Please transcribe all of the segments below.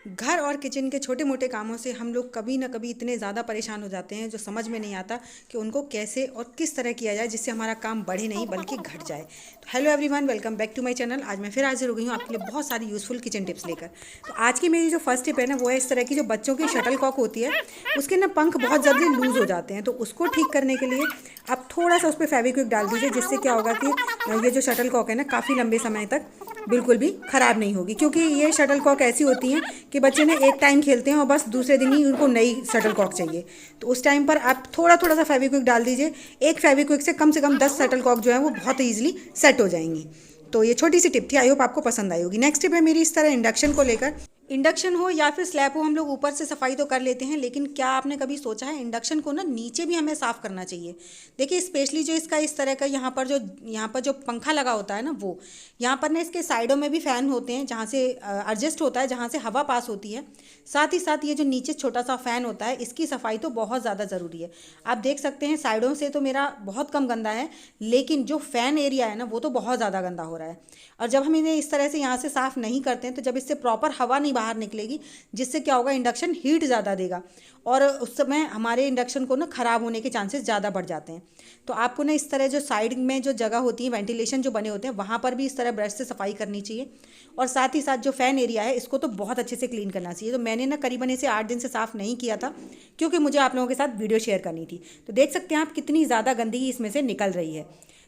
घर और किचन के छोटे मोटे कामों से हम लोग कभी ना कभी इतने ज़्यादा परेशान हो जाते हैं जो समझ में नहीं आता कि उनको कैसे और किस तरह किया जाए जिससे हमारा काम बढ़े नहीं बल्कि घट जाए। तो hello everyone, welcome back to my channel. आज मैं फिर हाजिर हो गई हूँ आपके लिए बहुत सारी यूज़फुल किचन टिप्स लेकर। तो आज की मेरी जो फर्स्ट टिप है ना, वो है इस तरह की जो बच्चों की शटल कॉक होती है, उसके ना पंख बहुत जल्दी लूज़ हो जाते हैं। तो उसको ठीक करने के लिए आप थोड़ा सा उस पर फेविक्विक डाल दीजिए, जिससे क्या होगा कि ये जो शटल कॉक है ना, काफ़ी लंबे समय तक बिल्कुल भी ख़राब नहीं होगी। क्योंकि ये शटल कॉक ऐसी होती हैं कि बच्चे ने एक टाइम खेलते हैं और बस दूसरे दिन ही उनको नई शटल कॉक चाहिए। तो उस टाइम पर आप थोड़ा थोड़ा सा फेविक्विक डाल दीजिए। एक फेविक्विक से कम 10 शटल कॉक जो है वो बहुत ईजिली सेट हो जाएंगी। तो ये छोटी सी टिप थी, आई होप आपको पसंद आई होगी। नेक्स्ट टिप है मेरी इस तरह इंडक्शन को लेकर। इंडक्शन हो या फिर स्लैब हो, हम लोग ऊपर से सफाई तो कर लेते हैं, लेकिन क्या आपने कभी सोचा है इंडक्शन को ना नीचे भी हमें साफ़ करना चाहिए। देखिए, स्पेशली जो इसका इस तरह का यहाँ पर जो पंखा लगा होता है ना, वो यहाँ पर ना इसके साइडों में भी फ़ैन होते हैं जहाँ से एडजस्ट होता है, जहाँ से हवा पास होती है। साथ ही साथ ये जो नीचे छोटा सा फ़ैन होता है, इसकी सफाई तो बहुत ज़्यादा ज़रूरी है। आप देख सकते हैं साइडों से तो मेरा बहुत कम गंदा है, लेकिन जो फ़ैन एरिया है ना, वो तो बहुत ज़्यादा गंदा हो रहा है। और जब हम इन्हें इस तरह से यहाँ से साफ़ नहीं करते हैं, तो जब इससे प्रॉपर हवा नहीं बाहर निकलेगी, जिससे क्या होगा, इंडक्शन हीट ज़्यादा देगा और उस समय हमारे इंडक्शन को ना ख़राब होने के चांसेस ज़्यादा बढ़ जाते हैं। तो आपको ना इस तरह जो साइड में जो जगह होती है, वेंटिलेशन जो बने होते हैं, वहाँ पर भी इस तरह ब्रश से सफाई करनी चाहिए। और साथ ही साथ जो फ़ैन एरिया है, इसको तो बहुत अच्छे से क्लीन करना चाहिए। तो मैंने ना करीबन इसे 8 दिन से साफ़ नहीं किया था, क्योंकि मुझे आप लोगों के साथ वीडियो शेयर करनी थी। तो देख सकते हैं आप कितनी ज़्यादा गंदगी इसमें से निकल रही है।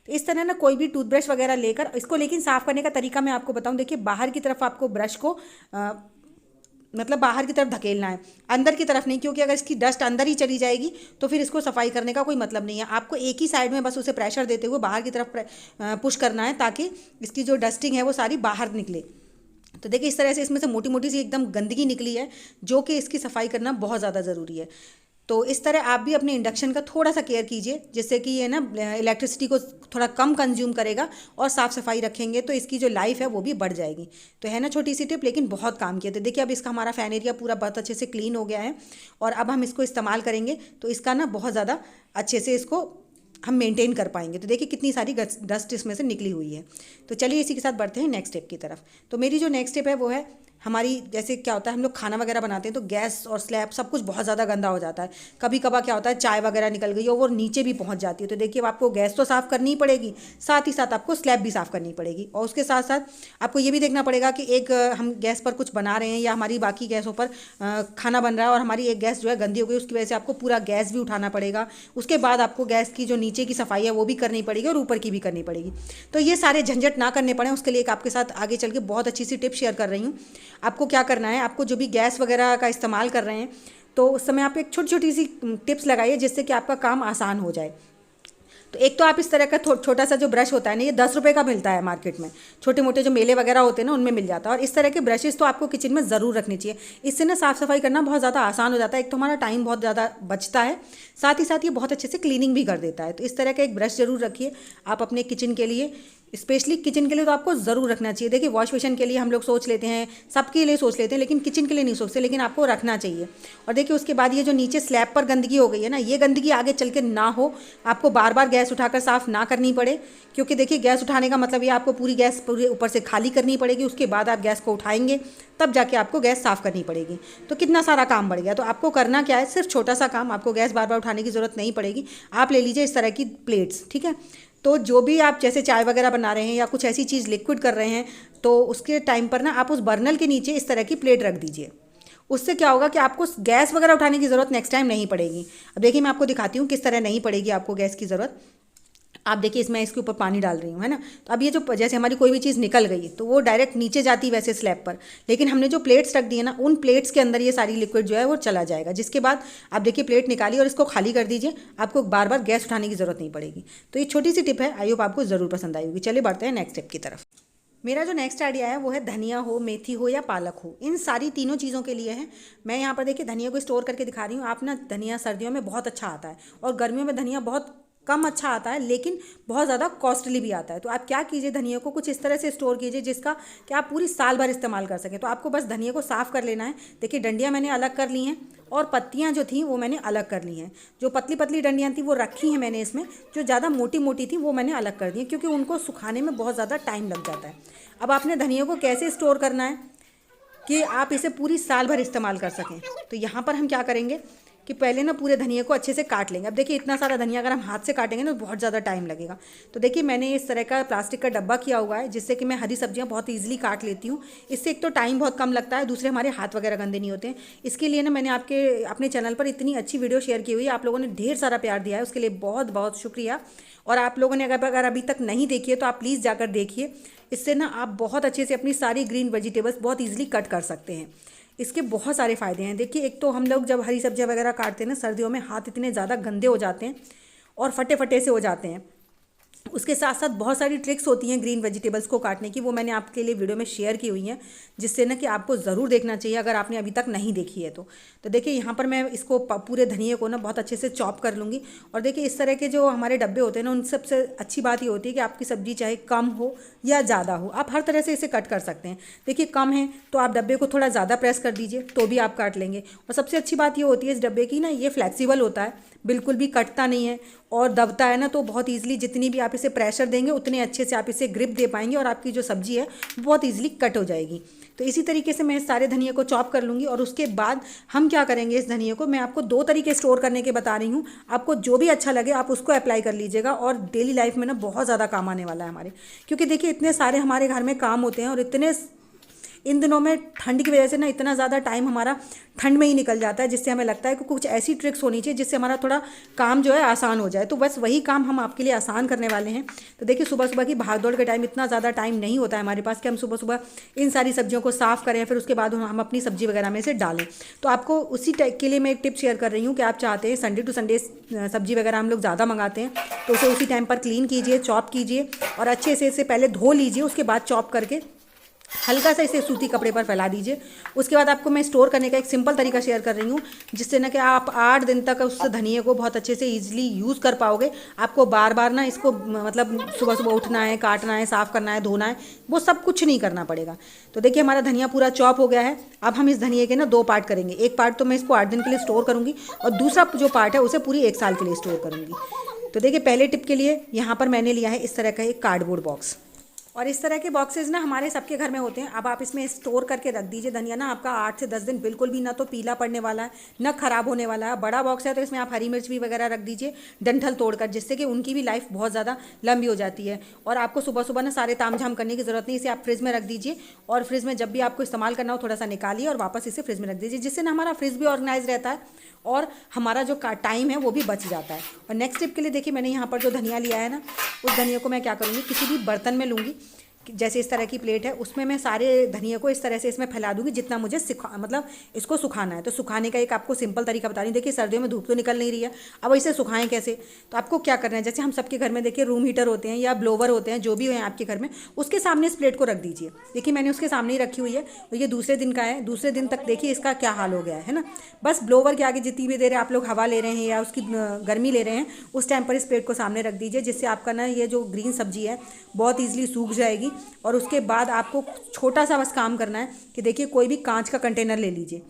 तो इस तरह ना कोई भी टूथब्रश वगैरह लेकर इसको, लेकिन साफ़ करने का तरीका मैं आपको बताऊं। देखिए, बाहर की तरफ आपको ब्रश को मतलब बाहर की तरफ धकेलना है, अंदर की तरफ नहीं, क्योंकि अगर इसकी डस्ट अंदर ही चली जाएगी तो फिर इसको सफाई करने का कोई मतलब नहीं है। आपको एक ही साइड में बस उसे प्रेशर देते हुए बाहर की तरफ पुश करना है, ताकि इसकी जो डस्टिंग है वो सारी बाहर निकले। तो देखिए, इस तरह से इसमें से मोटी मोटी सी एकदम गंदगी निकली है, जो कि इसकी सफाई करना बहुत ज़्यादा ज़रूरी है। तो इस तरह आप भी अपने इंडक्शन का थोड़ा सा केयर कीजिए, जिससे कि ये ना इलेक्ट्रिसिटी को थोड़ा कम कंज्यूम करेगा, और साफ़ सफाई रखेंगे तो इसकी जो लाइफ है वो भी बढ़ जाएगी। तो है ना छोटी सी टिप, लेकिन बहुत काम किया। तो देखिए, अब इसका हमारा फ़ैन एरिया पूरा बहुत अच्छे से क्लीन हो गया है, और अब हम इसको इस्तेमाल करेंगे तो इसका ना बहुत ज़्यादा अच्छे से इसको हम मेंटेन कर पाएंगे। तो देखिए कितनी सारी डस्ट इसमें से निकली हुई है। तो चलिए इसी के साथ बढ़ते हैं नेक्स्ट स्टेप की तरफ। तो मेरी जो नेक्स्ट स्टेप है वो है हमारी, जैसे क्या होता है, हम लोग खाना वगैरह बनाते हैं तो गैस और स्लैब सब कुछ बहुत ज़्यादा गंदा हो जाता है। कभी कभार क्या होता है, चाय वगैरह निकल गई और वो नीचे भी पहुंच जाती है। तो देखिए, अब आपको गैस तो साफ़ करनी ही पड़ेगी, साथ ही साथ आपको स्लैब भी साफ़ करनी पड़ेगी। और उसके साथ साथ आपको ये भी देखना पड़ेगा कि एक हम गैस पर कुछ बना रहे हैं या हमारी बाकी गैसों पर खाना बन रहा है, और हमारी एक गैस जो है गंदी हो गई, उसकी वजह से आपको पूरा गैस भी उठाना पड़ेगा। उसके बाद आपको गैस की जो नीचे की सफाई है वो भी करनी पड़ेगी और ऊपर की भी करनी पड़ेगी। तो ये सारे झंझट ना करने पड़े, उसके लिए एक आपके साथ आगे चल के बहुत अच्छी सी टिप शेयर कर रही हूँ। आपको क्या करना है, आपको जो भी गैस वगैरह का इस्तेमाल कर रहे हैं, तो उस समय आप एक छोटी छोटी सी टिप्स लगाइए, जिससे कि आपका काम आसान हो जाए। तो एक तो आप इस तरह का छोटा सा जो ब्रश होता है ना, ये 10 रुपये का मिलता है मार्केट में, छोटे मोटे जो मेले वगैरह होते हैं ना, उनमें मिल जाता है। और इस तरह के ब्रशेस तो आपको किचन में ज़रूर रखनी चाहिए। इससे ना साफ़ सफाई करना बहुत ज़्यादा आसान हो जाता है। एक तो हमारा टाइम बहुत ज़्यादा बचता है, साथ ही साथ ये बहुत अच्छे से क्लीनिंग भी कर देता है। तो इस तरह का एक ब्रश ज़रूर रखिए आप अपने किचन के लिए, स्पेशली किचन के लिए तो आपको ज़रूर रखना चाहिए। देखिए, वॉश बेसिन के लिए हम लोग सोच लेते हैं, सबके लिए सोच लेते हैं, लेकिन किचन के लिए नहीं सोचते, लेकिन आपको रखना चाहिए। और देखिए, उसके बाद ये जो नीचे स्लैब पर गंदगी हो गई है ना, ये गंदगी आगे चल के ना हो, आपको बार बार गैस उठाकर साफ़ ना करनी पड़े। क्योंकि देखिए, गैस उठाने का मतलब ये आपको पूरी गैस पूरे ऊपर से खाली करनी पड़ेगी, उसके बाद आप गैस को उठाएंगे, तब जाके आपको गैस साफ़ करनी पड़ेगी। तो कितना सारा काम बढ़ गया। तो आपको करना क्या है, सिर्फ छोटा सा काम, आपको गैस बार बार उठाने की ज़रूरत नहीं पड़ेगी। आप ले लीजिए इस तरह की प्लेट्स, ठीक है। तो जो भी आप जैसे चाय वगैरह बना रहे हैं या कुछ ऐसी चीज़ लिक्विड कर रहे हैं, तो उसके टाइम पर ना आप उस बर्नल के नीचे इस तरह की प्लेट रख दीजिए। उससे क्या होगा कि आपको गैस वगैरह उठाने की ज़रूरत नेक्स्ट टाइम नहीं पड़ेगी। अब देखिए, मैं आपको दिखाती हूँ किस तरह नहीं पड़ेगी आपको गैस की ज़रूरत। आप देखिए, इसमें इसके ऊपर पानी डाल रही हूँ, है ना। तो अब ये जो जैसे हमारी कोई भी चीज़ निकल गई तो वो डायरेक्ट नीचे जाती वैसे स्लैब पर, लेकिन हमने जो प्लेट्स रख दी है ना, उन प्लेट्स के अंदर ये सारी लिक्विड जो है वो चला जाएगा। जिसके बाद आप देखिए, प्लेट निकालिए और इसको खाली कर दीजिए, आपको बार बार गैस उठाने की ज़रूरत नहीं पड़ेगी। तो ये छोटी सी टिप है, आई होप आपको ज़रूर पसंद आई होगी। चलिए बढ़ते हैं नेक्स्ट टिप की तरफ। मेरा जो नेक्स्ट आइडिया है वो है धनिया हो, मेथी हो या पालक हो, इन सारी तीनों चीज़ों के लिए है। मैं यहाँ पर देखिए धनिया को स्टोर करके दिखा रही हूँ। आप ना, धनिया सर्दियों में बहुत अच्छा आता है और गर्मियों में धनिया बहुत कम अच्छा आता है, लेकिन बहुत ज़्यादा कॉस्टली भी आता है। तो आप क्या कीजिए, धनिया को कुछ इस तरह से स्टोर कीजिए जिसका कि आप पूरी साल भर इस्तेमाल कर सकें। तो आपको बस धनिया को साफ़ कर लेना है। देखिए, डंडियाँ मैंने अलग कर ली हैं और पत्तियाँ जो थी वो मैंने अलग कर ली हैं। जो पतली पतली डंडियाँ थी वो रखी हैं मैंने इसमें, जो ज़्यादा मोटी मोटी थी वो मैंने अलग कर दी हैं, क्योंकि उनको सुखाने में बहुत ज़्यादा टाइम लग जाता है। अब आपने धनिया को कैसे स्टोर करना है, कि आप इसे पूरी साल भर इस्तेमाल कर सकें। तो यहाँ पर हम क्या करेंगे कि पहले ना पूरे धनिया को अच्छे से काट लेंगे। अब देखिए इतना सारा धनिया अगर हम हाथ से काटेंगे ना तो बहुत ज़्यादा टाइम लगेगा। तो देखिए मैंने इस तरह का प्लास्टिक का डब्बा किया हुआ है जिससे कि मैं हरी सब्जियां बहुत ईजिली काट लेती हूँ। इससे एक तो टाइम बहुत कम लगता है, दूसरे हमारे हाथ वगैरह गंदे नहीं होते हैं। इसके लिए ना मैंने अपने चैनल पर इतनी अच्छी वीडियो शेयर की हुई है, आप लोगों ने ढेर सारा प्यार दिया है, उसके लिए बहुत बहुत शुक्रिया। और आप लोगों ने अगर अभी तक नहीं देखी है तो आप प्लीज़ जाकर देखिए। इससे ना आप बहुत अच्छे से अपनी सारी ग्रीन वेजिटेबल्स बहुत ईजिली कट कर सकते हैं। इसके बहुत सारे फ़ायदे हैं। देखिए एक तो हम लोग जब हरी सब्जियां वगैरह काटते हैं ना, सर्दियों में हाथ इतने ज़्यादा गंदे हो जाते हैं और फटे फटे से हो जाते हैं। उसके साथ साथ बहुत सारी ट्रिक्स होती हैं ग्रीन वेजिटेबल्स को काटने की, वो मैंने आपके लिए वीडियो में शेयर की हुई हैं, जिससे ना कि आपको ज़रूर देखना चाहिए अगर आपने अभी तक नहीं देखी है तो देखिए यहाँ पर मैं इसको पूरे धनिए को ना बहुत अच्छे से चॉप कर लूँगी। और देखिए इस तरह के जो हमारे डब्बे होते हैं ना, उन सबसे अच्छी बात ये होती है कि आपकी सब्जी चाहे कम हो या ज़्यादा हो, आप हर तरह से इसे कट कर सकते हैं। देखिए कम है तो आप डब्बे को थोड़ा ज़्यादा प्रेस कर दीजिए तो भी आप काट लेंगे। और सबसे अच्छी बात ये होती है इस डब्बे की ना, ये फ्लेक्सिबल होता है, बिल्कुल भी कटता नहीं है और दबता है ना, तो बहुत ईजिली जितनी भी आप इसे प्रेशर देंगे उतने अच्छे से आप इसे ग्रिप दे पाएंगे और आपकी जो सब्जी है बहुत ईजिली कट हो जाएगी। तो इसी तरीके से मैं सारे धनिया को चॉप कर लूँगी। और उसके बाद हम क्या करेंगे, इस धनिया को मैं आपको 2 तरीके स्टोर करने के बता रही हूँ, आपको जो भी अच्छा लगे आप उसको अप्लाई कर लीजिएगा और डेली लाइफ में ना बहुत ज़्यादा काम आने वाला है हमारे। क्योंकि देखिए इतने सारे हमारे घर में काम होते हैं और इतने इन दिनों में ठंड की वजह से ना इतना ज़्यादा टाइम हमारा ठंड में ही निकल जाता है, जिससे हमें लगता है कि कुछ ऐसी ट्रिक्स होनी चाहिए जिससे हमारा थोड़ा काम जो है आसान हो जाए। तो बस वही काम हम आपके लिए आसान करने वाले हैं। तो देखिए सुबह सुबह की भागदौड़ के टाइम इतना ज़्यादा टाइम नहीं होता है हमारे पास कि हम सुबह सुबह इन सारी सब्जियों को साफ़ करें, फिर उसके बाद हम अपनी सब्जी वगैरह में से डालें। तो आपको उसी के लिए मैं एक टिप शेयर कर रही हूँ कि आप चाहते हैं संडे टू संडे सब्जी वगैरह हम लोग ज़्यादा मंगाते हैं, तो उसे उसी टाइम पर क्लीन कीजिए, चॉप कीजिए और अच्छे से इसे पहले धो लीजिए, उसके बाद चॉप करके हल्का सा इसे सूती कपड़े पर फैला दीजिए। उसके बाद आपको मैं स्टोर करने का एक सिंपल तरीका शेयर कर रही हूँ, जिससे ना कि आप 8 दिन तक उस धनिए को बहुत अच्छे से ईजिली यूज़ कर पाओगे। आपको बार बार ना इसको मतलब सुबह सुबह उठना है, काटना है, साफ़ करना है, धोना है, वो सब कुछ नहीं करना पड़ेगा। तो देखिए हमारा धनिया पूरा चॉप हो गया है। अब हम इस धनिए के ना 2 पार्ट करेंगे। एक पार्ट तो मैं इसको 8 दिन के लिए स्टोर करूँगी और दूसरा जो पार्ट है उसे पूरी 1 साल के लिए स्टोर करूँगी। तो देखिए पहले टिप के लिए यहाँ पर मैंने लिया है इस तरह का एक कार्डबोर्ड बॉक्स, और इस तरह के बॉक्सेस ना हमारे सबके घर में होते हैं। अब आप इसमें स्टोर करके रख दीजिए धनिया, ना आपका 8 से 10 दिन बिल्कुल भी ना तो पीला पड़ने वाला है ना ख़राब होने वाला है। बड़ा बॉक्स है तो इसमें आप हरी मिर्च भी वगैरह रख दीजिए डंठल तोड़कर, जिससे कि उनकी भी लाइफ बहुत ज़्यादा लंबी हो जाती है। और आपको सुबह सुबह ना सारे तामझाम करने की ज़रूरत नहीं, इसे आप फ्रिज में रख दीजिए और फ्रिज में जब भी आपको इस्तेमाल करना हो थोड़ा सा निकालिए और वापस इसे फ्रिज में रख दीजिए, जिससे ना हमारा फ्रिज भी ऑर्गेनाइज रहता है और हमारा जो टाइम है वो भी बच जाता है। और नेक्स्ट टिप के लिए देखिए मैंने यहाँ पर जो धनिया लिया है ना, उस धनिया को मैं क्या करूँगी, किसी भी बर्तन में लूँगी, जैसे इस तरह की प्लेट है उसमें मैं सारे धनिया को इस तरह से इसमें फैला दूंगी जितना मुझे मतलब इसको सुखाना है। तो सुखाने का एक आपको सिंपल तरीका बता रही हूँ। देखिए सर्दियों में धूप तो निकल नहीं रही है, अब इसे सुखाएं कैसे। तो आपको क्या करना है, जैसे हम सबके घर में देखिए रूम हीटर होते हैं या ब्लोवर होते हैं, जो भी है आपके घर में, उसके सामने इस प्लेट को रख दीजिए। देखिए मैंने उसके सामने ही रखी हुई है और ये दूसरे दिन का है। दूसरे दिन तक देखिए इसका क्या हाल हो गया है ना। बस ब्लोवर के आगे जितनी भी देर आप लोग हवा ले रहे हैं या उसकी गर्मी ले रहे हैं, उस टाइम पर इस प्लेट को सामने रख दीजिए, जिससे आपका ना ये जो ग्रीन सब्जी है बहुत ईजिली सूख जाएगी। और उसके बाद आपको छोटा सा बस काम करना है कि देखिए कोई भी कांच का कंटेनर ले लीजिए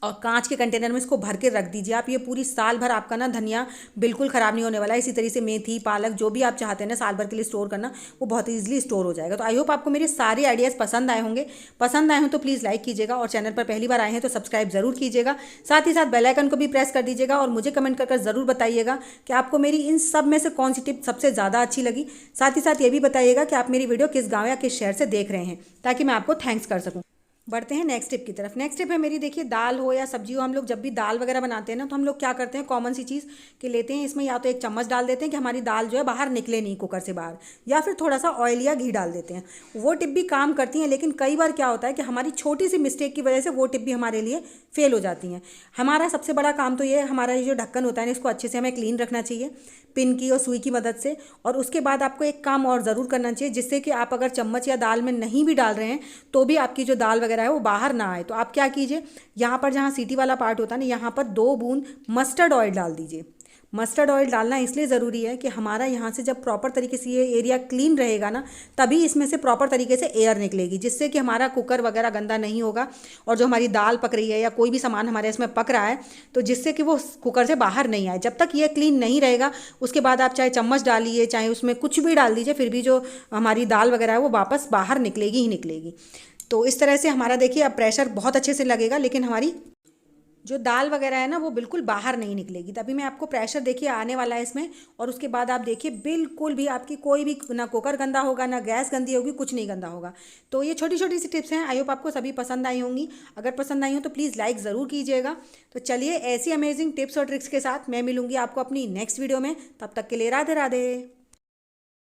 और कांच के कंटेनर में इसको भर के रख दीजिए। आप ये पूरी साल भर आपका ना धनिया बिल्कुल ख़राब नहीं होने वाला है। इसी तरीके से मेथी, पालक, जो भी आप चाहते हैं ना साल भर के लिए स्टोर करना, वो बहुत ईजिली स्टोर हो जाएगा। तो आई होप आपको मेरे सारे आइडियाज़ पसंद आए होंगे। पसंद आए हो तो प्लीज़ लाइक कीजिएगा और चैनल पर पहली बार आए हैं तो सब्सक्राइब ज़रूर कीजिएगा। साथ ही साथ बेल आइकन को भी प्रेस कर दीजिएगा और मुझे कमेंट कर ज़रूर बताइएगा कि आपको मेरी इन सब में से कौन सी टिप सबसे ज़्यादा अच्छी लगी। साथ ही साथ ये भी बताइएगा कि आप मेरी वीडियो किस गाँव या किस शहर से देख रहे हैं, ताकि मैं आपको थैंक्स कर सकूँ। बढ़ते हैं नेक्स्ट टिप की तरफ। नेक्स्ट टिप है मेरी, देखिए दाल हो या सब्जी हो, हम लोग जब भी दाल वगैरह बनाते हैं ना, तो हम लोग क्या करते हैं, कॉमन सी चीज़ कि लेते हैं इसमें या तो 1 चम्मच डाल देते हैं कि हमारी दाल जो है बाहर निकले नहीं कुकर से बाहर, या फिर थोड़ा सा ऑयल या घी डाल देते हैं। वो टिप भी काम करती हैं, लेकिन कई बार क्या होता है कि हमारी छोटी सी मिस्टेक की वजह से वो टिप भी हमारे लिए फेल हो जाती हैं। हमारा सबसे बड़ा काम तो ये है, हमारा ये जो ढक्कन होता है ना, इसको अच्छे से हमें क्लीन रखना चाहिए पिन की और सुई की मदद से। और उसके बाद आपको एक काम और ज़रूर करना चाहिए, जिससे कि आप अगर चम्मच या दाल में नहीं भी डाल रहे हैं तो भी आपकी जो दाल वगैरह है वो बाहर ना आए। तो आप क्या कीजिए, यहाँ पर जहाँ सीटी वाला पार्ट होता है ना, यहाँ पर 2 बूंद मस्टर्ड ऑयल डाल दीजिए। मस्टर्ड ऑयल डालना इसलिए ज़रूरी है कि हमारा यहाँ से जब प्रॉपर तरीके से ये एरिया क्लीन रहेगा ना, तभी इसमें से प्रॉपर तरीके से एयर निकलेगी, जिससे कि हमारा कुकर वगैरह गंदा नहीं होगा। और जो हमारी दाल पक रही है या कोई भी सामान हमारे इसमें पक रहा है, तो जिससे कि वो कुकर से बाहर नहीं आए। जब तक ये क्लीन नहीं रहेगा, उसके बाद आप चाहे चम्मच डालिए, चाहे उसमें कुछ भी डाल दीजिए, फिर भी जो हमारी दाल वगैरह है वो वापस बाहर निकलेगी ही निकलेगी। तो इस तरह से हमारा देखिए अब प्रेशर बहुत अच्छे से लगेगा, लेकिन हमारी जो दाल वगैरह है ना वो बिल्कुल बाहर नहीं निकलेगी। तभी मैं आपको प्रेशर देखिए आने वाला है इसमें, और उसके बाद आप देखिए बिल्कुल भी आपकी कोई भी ना कुकर गंदा होगा ना गैस गंदी होगी, कुछ नहीं गंदा होगा। तो ये छोटी छोटी सी टिप्स हैं, आई होप आपको सभी पसंद आई होंगी। अगर पसंद आई हो तो प्लीज़ लाइक ज़रूर कीजिएगा। तो चलिए ऐसी अमेजिंग टिप्स और ट्रिक्स के साथ मैं मिलूंगी आपको अपनी नेक्स्ट वीडियो में। तब तक के लिए राधे राधे।